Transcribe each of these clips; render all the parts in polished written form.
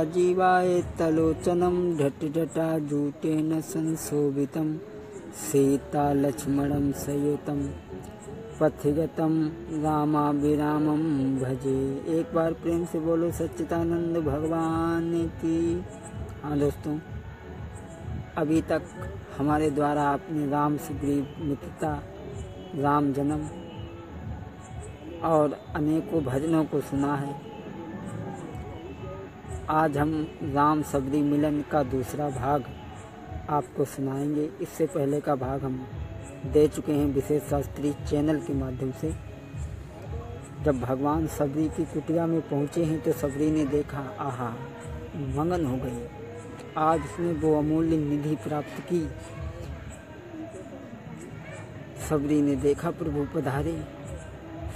राजीवाय तलोचनं ढटढटाजूटेन संशोभितं सीतालक्ष्मणं सयुतं पथिगतं रामाभिरामं भजे। एक बार प्रेम से बोलो सच्चिदानंद भगवान की। हाँ दोस्तों, अभी तक हमारे द्वारा आपने राम सुग्रीव मित्रता, राम जन्म और अनेकों भजनों को सुना है। आज हम राम सबरी मिलन का दूसरा भाग आपको सुनाएंगे। इससे पहले का भाग हम दे चुके हैं विशेष शास्त्री चैनल के माध्यम से। जब भगवान सबरी की कुटिया में पहुँचे हैं तो सबरी ने देखा, आहा, मगन हो गई। आज उसने वो अमूल्य निधि प्राप्त की। सबरी ने देखा प्रभु पधारे।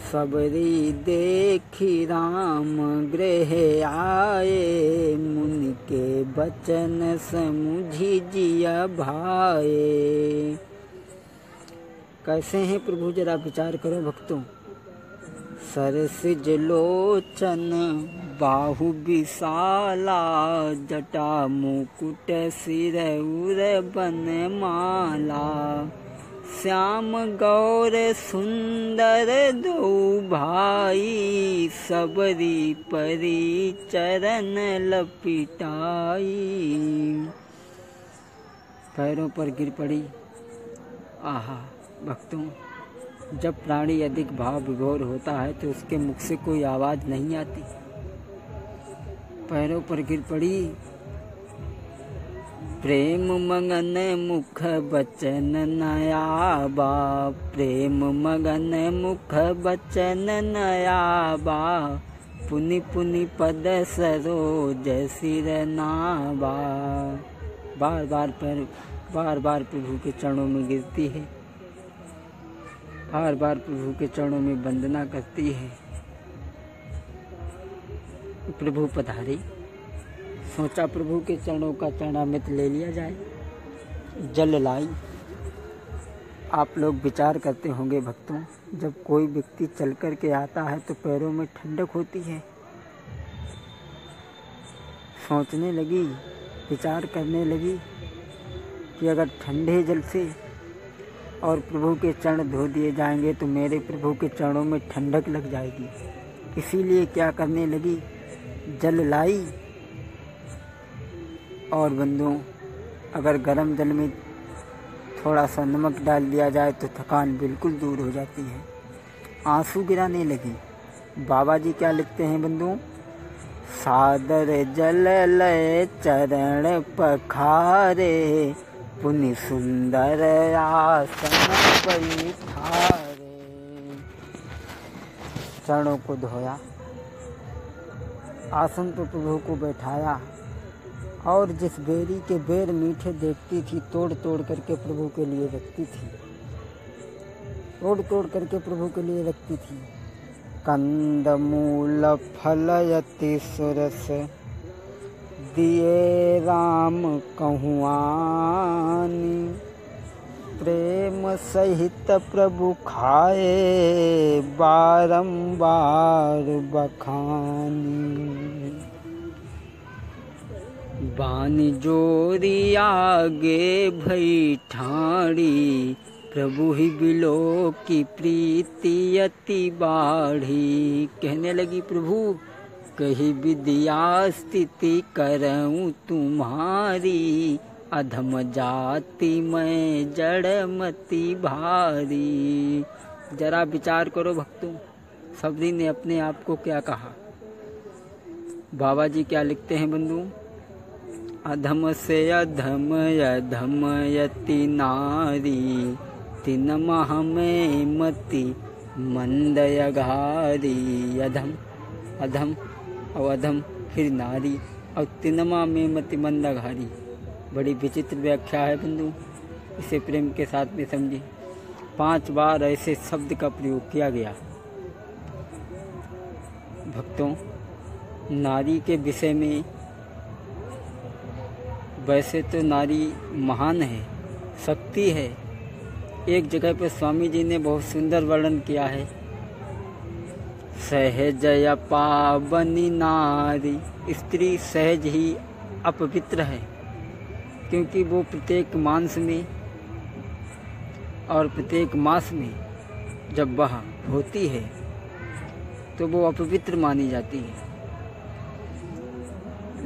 सबरी देखी राम गृह आए, मुनि के बचन समुझी जिया भाए। कैसे हैं प्रभु, जरा विचार करो भक्तों। सरसिज लोचन बाहु विशाला, जटा मुकुट सिर उर बनमाला। श्याम गौर सुंदर दो भाई, सबरी परी चरण लपिटाई। पैरों पर गिर पड़ी। आहा भक्तों, जब प्राणी अधिक भाव विभोर होता है तो उसके मुख से कोई आवाज नहीं आती। पैरों पर गिर पड़ी। प्रेम मगन मुख बचन नयाबा, प्रेम मगन मुख बचन नयाबा। पुनि पुनि पद सरोज सिर नाबा। बार बार प्रभु के चरणों में गिरती है, बार बार प्रभु के चरणों में वंदना करती है। प्रभु पधारे। सोचा प्रभु के चरणों का चरणामृत ले लिया जाए। जल लाई। आप लोग विचार करते होंगे भक्तों, जब कोई व्यक्ति चल कर के आता है तो पैरों में ठंडक होती है। सोचने लगी, विचार करने लगी कि अगर ठंडे जल से और प्रभु के चरण धो दिए जाएंगे तो मेरे प्रभु के चरणों में ठंडक लग जाएगी। इसीलिए क्या करने लगी, जल लाई। और बंधुओं, अगर गर्म जल में थोड़ा सा नमक डाल दिया जाए तो थकान बिल्कुल दूर हो जाती है। आंसू गिराने लगी। बाबा जी क्या लिखते हैं बंधुओं, सादर जल लय चरण पखारे, पुनि सुंदर आसन परिठारे। चरणों को धोया, आसन पर प्रभु को बैठाया और जिस बेरी के बेर मीठे देखती थी तोड़ तोड़ करके प्रभु के लिए रखती थी, तोड़ तोड़ करके प्रभु के लिए रखती थी। कंद मूल फल यति सुरस, दिए राम कहुआनी। प्रेम सहित प्रभु खाए, बारंबार बखानी। बानी जोरी आगे भई ठाड़ी, प्रभु ही बिलो की प्रीति अति बाढ़ी। कहने लगी, प्रभु कही विद्या स्थिति करऊं तुम्हारी, अधम जाति में जड़मति भारी। जरा विचार करो भक्तों, सबरी ने अपने आप को क्या कहा। बाबा जी क्या लिखते हैं बंधु, अधम से अधम अधम यति नारी, तिन मह में मति मंद अघारी। अधम अधम और अधम फिर नारी और तिनमा में मति मंद अघारी। बड़ी विचित्र व्याख्या है बंधु, इसे प्रेम के साथ में समझिए। 5 बार ऐसे शब्द का प्रयोग किया गया। भक्तों, नारी के विषय में वैसे तो नारी महान है, शक्ति है। एक जगह पर स्वामी जी ने बहुत सुंदर वर्णन किया है। सहज पावनी नारी, स्त्री सहज ही अपवित्र है, क्योंकि वो प्रत्येक मांस में और प्रत्येक मास में जब वह होती है तो वो अपवित्र मानी जाती है।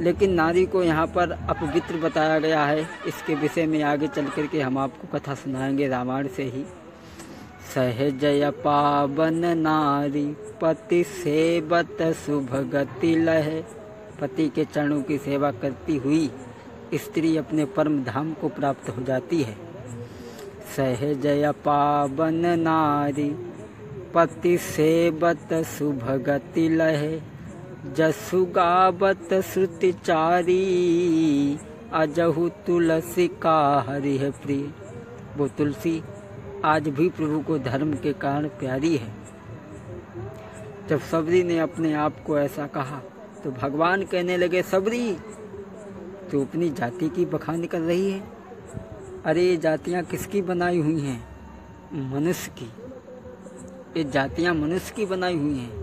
लेकिन नारी को यहाँ पर अपवित्र बताया गया है। इसके विषय में आगे चल कर के हम आपको कथा सुनाएंगे रामायण से ही। सहज पावन नारी पति सेवत सुभगति लहे, पति के चरणों की सेवा करती हुई स्त्री अपने परम धाम को प्राप्त हो जाती है। सहज पावन नारी पति सेवत सुभगति लहे, जसु गावत श्रुतिचारी अजहु तुलसी का हरि है प्रिय। वो तुलसी आज भी प्रभु को धर्म के कारण प्यारी है। जब सबरी ने अपने आप को ऐसा कहा तो भगवान कहने लगे, सबरी तू अपनी जाति की बखान कर रही है। अरे ये जातियाँ किसकी बनाई हुई हैं? मनुष्य की। ये जातियाँ मनुष्य की बनाई हुई हैं।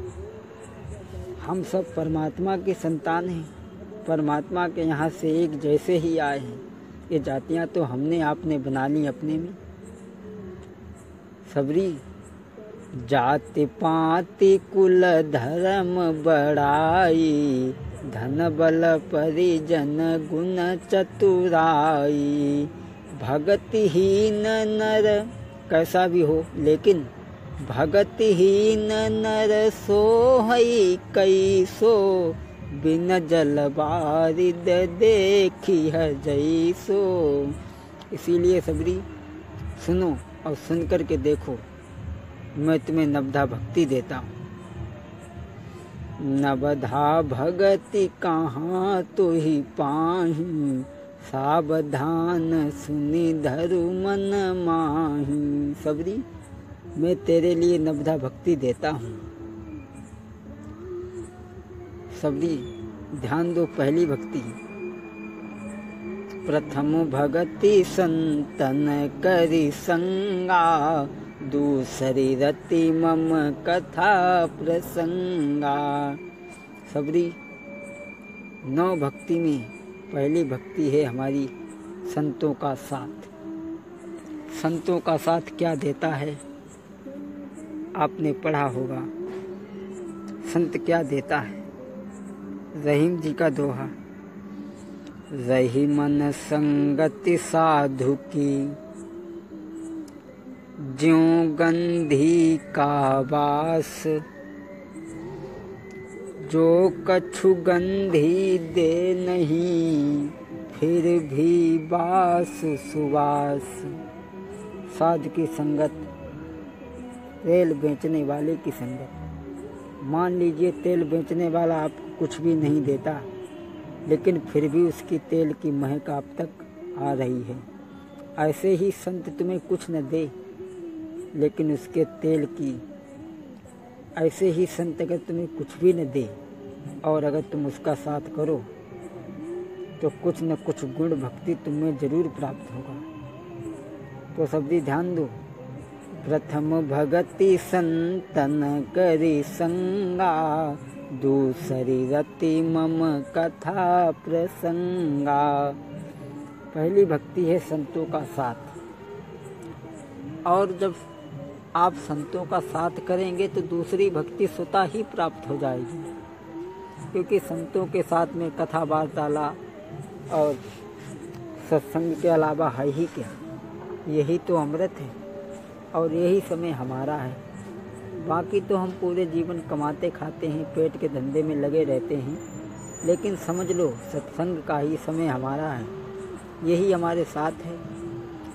हम सब परमात्मा के संतान हैं, परमात्मा के यहाँ से एक जैसे ही आए हैं। ये जातियाँ तो हमने आपने बना ली अपने में। सबरी जाति पाति कुल धर्म बड़ाई, धन बल परिजन गुण चतुराई, भगतिहीन नर कैसा भी हो, लेकिन भगतिहीन नर सोहई कैसो, बिन जल बारिद देखी है जैसो। इसीलिए सबरी सुनो और सुन कर के देखो, मैं तुम्हें नवधा भक्ति देता हूँ। नवधा भगति कहाँ तो ही पाही, सावधान सुनी धरु मन माही। सबरी मैं तेरे लिए नवधा भक्ति देता हूँ। सबरी ध्यान दो, पहली भक्ति। प्रथम भगति संतन करी संगा, दूसरी रति मम कथा प्रसंगा। सबरी 9 भक्ति में पहली भक्ति है हमारी संतों का साथ। संतों का साथ क्या देता है आपने पढ़ा होगा। संत क्या देता है? रहीम जी का दोहा, रही मन संगति साधु की, ज्यों गंधी का वास, जो कछु गंधी दे नहीं, फिर भी बास सुवास। साधु की संगत, तेल बेचने वाले की संगत। मान लीजिए तेल बेचने वाला आपको कुछ भी नहीं देता, लेकिन फिर भी उसकी तेल की महक आप तक आ रही है। ऐसे ही संत तुम्हें कुछ न दे, लेकिन उसके तेल की, ऐसे ही संत अगर तुम्हें कुछ भी न दे और अगर तुम उसका साथ करो तो कुछ न कुछ गुण भक्ति तुम्हें जरूर प्राप्त होगा। तो सबदी ध्यान दो। प्रथम भगति संतन करी संगा, दूसरी रति मम कथा प्रसंगा। पहली भक्ति है संतों का साथ। और जब आप संतों का साथ करेंगे तो दूसरी भक्ति स्वतः ही प्राप्त हो जाएगी, क्योंकि संतों के साथ में कथा वार्तालाप और सत्संग के अलावा है ही क्या। यही तो अमृत है और यही समय हमारा है। बाकी तो हम पूरे जीवन कमाते खाते हैं, पेट के धंधे में लगे रहते हैं, लेकिन समझ लो सत्संग का ही समय हमारा है। यही हमारे साथ है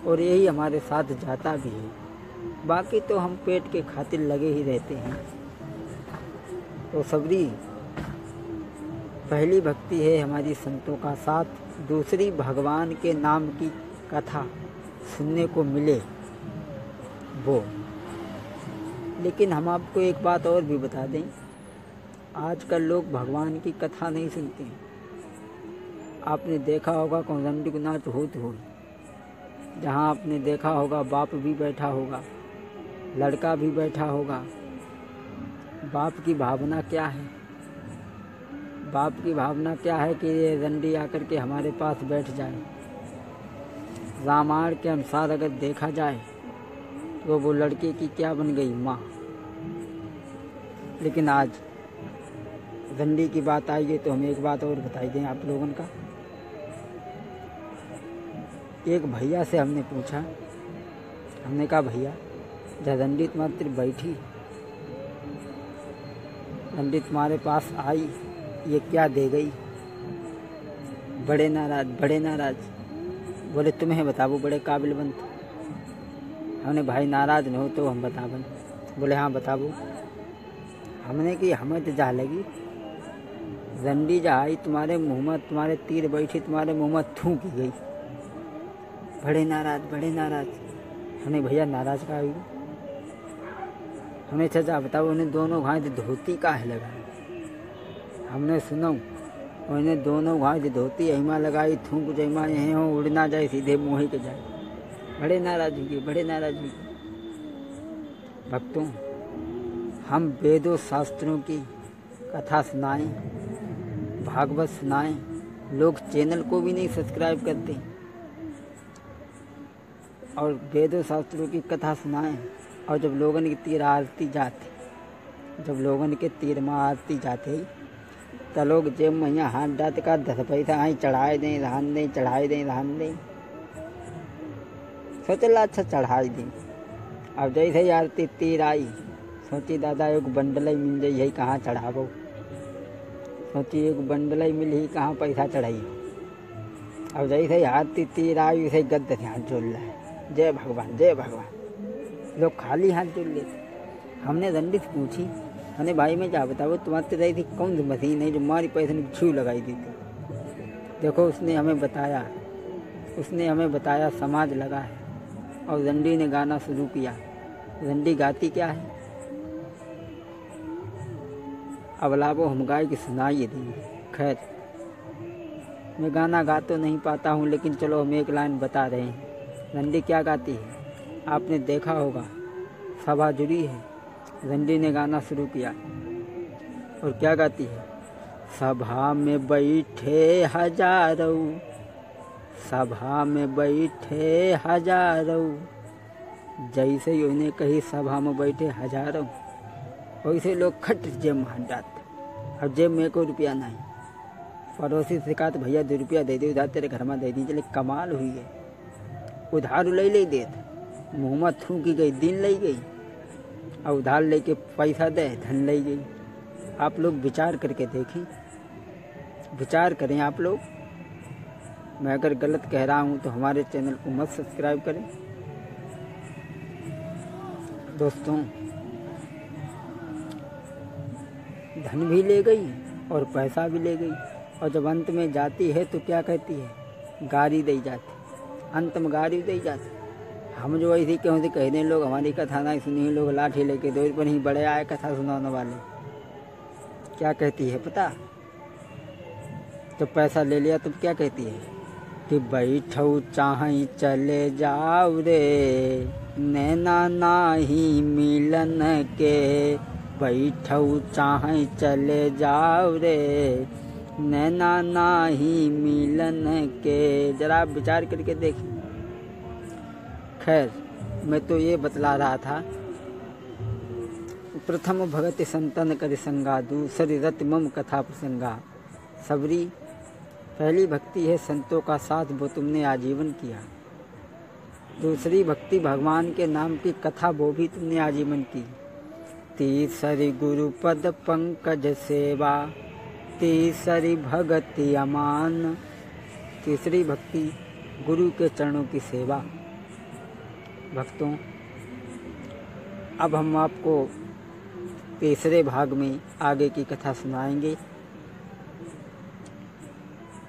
और यही हमारे साथ जाता भी है। बाकी तो हम पेट के खातिर लगे ही रहते हैं। तो सबरी पहली भक्ति है हमारी संतों का साथ, दूसरी भगवान के नाम की कथा सुनने को मिले वो। लेकिन हम आपको एक बात और भी बता दें, आजकल लोग भगवान की कथा नहीं सुनते। आपने देखा होगा कौंदंडी को नाच होत हो, जहाँ आपने देखा होगा बाप भी बैठा होगा, लड़का भी बैठा होगा, बाप की भावना क्या है? बाप की भावना क्या है कि ये रंडी आकर के हमारे पास बैठ जाए। रामायण के अनुसार अगर देखा जाए तो वो लड़के की क्या बन गई, माँ। लेकिन आज रंडी की बात आई है तो हम एक बात और बताई दें आप लोगों का। एक भैया से हमने पूछा, हमने कहा भैया जब रंडी तुम्हारी बैठी, रंडी तुम्हारे पास आई, ये क्या दे गई? बड़े नाराज। बोले तुम्हें बताबो, बड़े काबिल बनते। हमने भाई नाराज न हो तो हम बताबन। बोले हाँ बताबो। हमने कि हमें तो जा लगी, रंडी जा आई तुम्हारे मुँह में, तुम्हारे तीर बैठी, तुम्हारे मुँह में थूक गई। बड़े नाराज। हमने भैया नाराज का आई? हमने चाचा बताओ उन्हें दोनों घाय धोती का है लगाई। हमने सुनो उन्हें दोनों घाय धोती अहिमा लगाई, थूक जमा यहीं हो, उड़ ना जाए सीधे मुँह के जाए। बड़े नाराज हुए। भक्तों, हम वेदों शास्त्रों की कथा सुनाएं, भागवत सुनाएं, लोग चैनल को भी नहीं सब्सक्राइब करते। और वेदों शास्त्रों की कथा सुनाएं, और जब लोगन की तीर आरती जाते तो लोग जेब में यहाँ हाथ डाट का 10 पैसा आई चढ़ाए दें, रहन दें। सोचला अच्छा चढ़ाई दें। अब जैसे ही आरती तीर आई, सोची दादा एक बंडल ही मिल जाई, कहाँ चढ़ाबो। सोची एक बंडल ही मिल ही, कहाँ पैसा चढ़ाई। अब जैसे ही आरती तीर आई, वैसे गद्द से हाथ जोड़ रहा है, जय भगवान। लोग खाली हाथ जोड़ लेते। हमने रंडी से पूछी, हमने भाई में क्या बताओ तुम्हारी रही थी कौन सी मशीन है जो हमारी पैसे ने छू लगाई दी थी? देखो उसने हमें बताया समाज लगा है। और रंडी ने गाना शुरू किया। रंडी गाती क्या है? अब लाभो हम गाय की सुनाइए देंगे। खैर मैं गाना गा तो नहीं पाता हूँ, लेकिन चलो हम एक लाइन बता रहे हैं। रंडी क्या गाती है आपने देखा होगा, सभा जुड़ी है, रंडी ने गाना शुरू किया और क्या गाती है? सभा में बैठे हजारों, जैसे ही उन्हें कही सभा में बैठे हजारों, वैसे लोग खट जेब में हाथ डालते। अब जेब में 1 रुपया नहीं। पड़ोसी से कहा तो भैया 2 रुपया दे दे, उधार तेरे घर में दे दी। चले कमाल हुई है, उधार ले देते, मुँह में थूकी गई, दिन ले गई, और उधार लेके पैसा दे, धन ले गई। आप लोग विचार करके देखें, विचार करें आप लोग। मैं अगर गलत कह रहा हूँ तो हमारे चैनल को मत सब्सक्राइब करें। दोस्तों, धन भी ले गई और पैसा भी ले गई, और जब अंत में जाती है तो क्या कहती है? गारी दे जाती, अंत में गारी दे जाती। हम जो ऐसी क्यों से कह दें, लोग हमारी कथा नहीं सुनी, लोग लाठी लेके दौड़ पर ही बड़े आए कथा सुनाने वाले। क्या कहती है पता? जब पैसा ले लिया तब क्या कहती है कि बैठो चाहे चले जाओ रे, नैना नाही मिलन के। बैठो चाहे चले जाओ रे, नैना नाही मिलन के। जरा विचार करके देखिए। खैर मैं तो ये बतला रहा था, प्रथम भगति संतन कर संगा, दूसरी रति मम कथा प्रसंगा। सबरी पहली भक्ति है संतों का साथ, वो तुमने आजीवन किया। दूसरी भक्ति भगवान के नाम की कथा, वो भी तुमने आजीवन की। तीसरी गुरु पद पंकज सेवा, तीसरी भक्ति अमान। तीसरी भक्ति गुरु के चरणों की सेवा। भक्तों, अब हम आपको तीसरे भाग में आगे की कथा सुनाएंगे।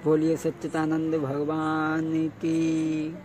बोलिए सच्चिदानंद भगवान की।